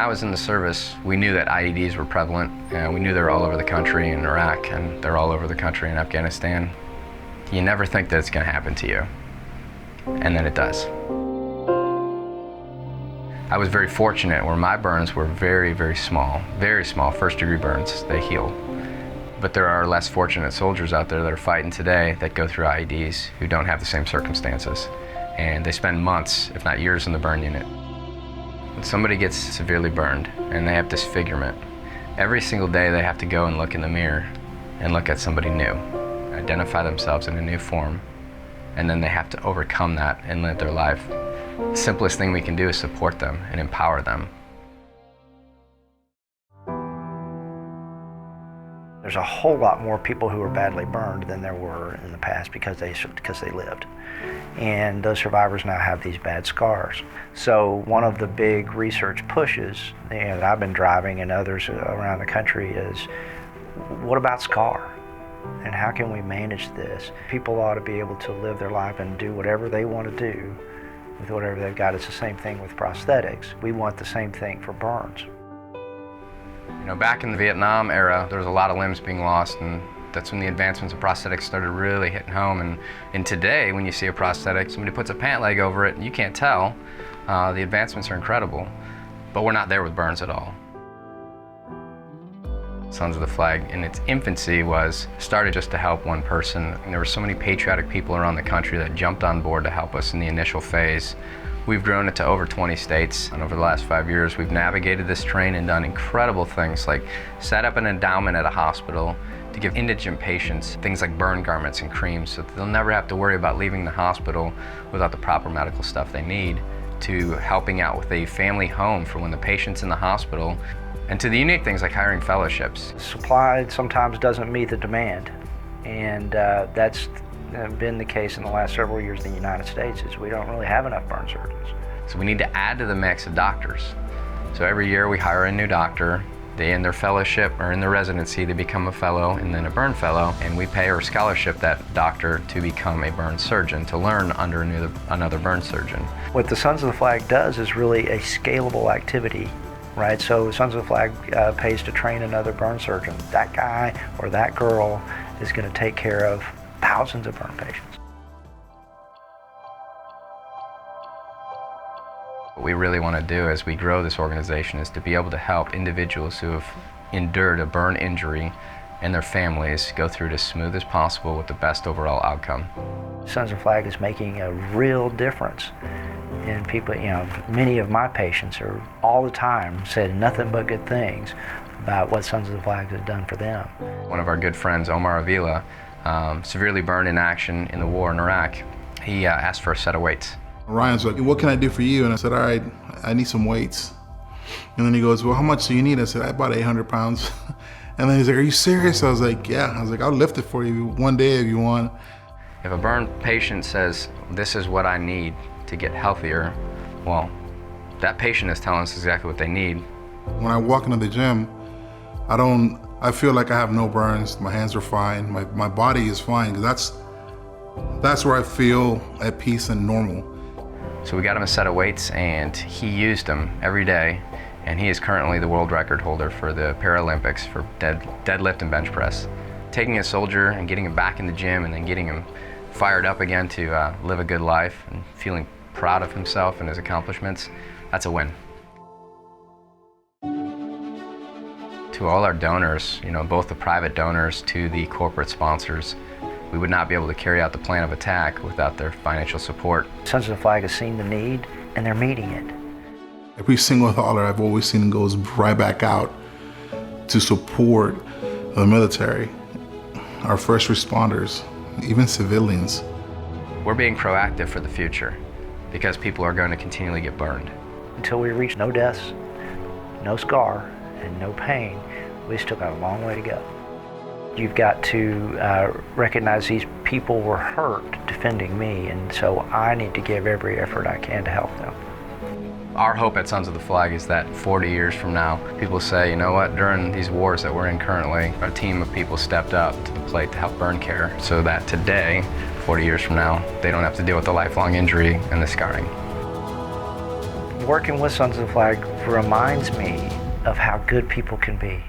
I was in the service, we knew that IEDs were prevalent. We knew they were all over the country in Iraq, and they're all over the country in Afghanistan. You never think that it's going to happen to you, and then it does. I was very fortunate where my burns were very, very small first-degree burns. They heal. But there are less fortunate soldiers out there that are fighting today that go through IEDs who don't have the same circumstances. And they spend months, if not years, in the burn unit. When somebody gets severely burned and they have disfigurement, every single day they have to go and look in the mirror and look at somebody new, identify themselves in a new form, and then they have to overcome that and live their life. The simplest thing we can do is support them and empower them. There's a whole lot more people who are badly burned than there were in the past because they lived. And those survivors now have these bad scars. So one of the big research pushes that I've been driving and others around the country is, what about scar? And how can we manage this? People ought to be able to live their life and do whatever they want to do with whatever they've got. It's the same thing with prosthetics. We want the same thing for burns. You know, back in the Vietnam era, there was a lot of limbs being lost, and that's when the advancements of prosthetics started really hitting home. And today, when you see a prosthetic, somebody puts a pant leg over it, and you can't tell. The advancements are incredible, but we're not there with burns at all. Sons of the Flag, in its infancy, started just to help one person. And there were so many patriotic people around the country that jumped on board to help us in the initial phase. We've grown it to over 20 states, and over the last 5 years, we've navigated this terrain and done incredible things like set up an endowment at a hospital to give indigent patients things like burn garments and creams so that they'll never have to worry about leaving the hospital without the proper medical stuff they need, to helping out with a family home for when the patient's in the hospital, and to the unique things like hiring fellowships. Supply sometimes doesn't meet the demand, and that's been the case in the last several years in the United States. Is we don't really have enough burn surgeons. So we need to add to the mix of doctors. So every year we hire a new doctor. They end their fellowship or in their residency, they become a fellow and then a burn fellow, and we pay or scholarship that doctor to become a burn surgeon, to learn under another burn surgeon. What the Sons of the Flag does is really a scalable activity, right? So Sons of the Flag pays to train another burn surgeon. That guy or that girl is going to take care of thousands of burn patients. What we really want to do as we grow this organization is to be able to help individuals who have endured a burn injury and their families go through it as smooth as possible with the best overall outcome. Sons of the Flag is making a real difference in people. You know, many of my patients are all the time said nothing but good things about what Sons of the Flag has done for them. One of our good friends, Omar Avila, severely burned in action in the war in Iraq. He asked for a set of weights. Ryan's like, what can I do for you? And I said, all right, I need some weights. And then he goes, well, how much do you need? I said, about 800 pounds. And then he's like, are you serious? I was like, yeah. I was like, I'll lift it for you one day if you want. If a burn patient says, this is what I need to get healthier, well, that patient is telling us exactly what they need. When I walk into the gym, I feel like I have no burns. My hands are fine. My body is fine, because that's where I feel at peace and normal. So we got him a set of weights, and he used them every day, and he is currently the world record holder for the Paralympics for deadlift and bench press. Taking a soldier and getting him back in the gym and then getting him fired up again to live a good life and feeling proud of himself and his accomplishments, that's a win. To all our donors, you know, both the private donors to the corporate sponsors, we would not be able to carry out the plan of attack without their financial support. Sons of the Flag has seen the need, and they're meeting it. Every single dollar I've always seen goes right back out to support the military, our first responders, even civilians. We're being proactive for the future because people are going to continually get burned. Until we reach no deaths, no scar, and no pain, we still got a long way to go. You've got to recognize these people were hurt defending me, and so I need to give every effort I can to help them. Our hope at Sons of the Flag is that 40 years from now, people say, you know what, during these wars that we're in currently, a team of people stepped up to the plate to help burn care, so that today, 40 years from now, they don't have to deal with the lifelong injury and the scarring. working with Sons of the Flag reminds me of how good people can be.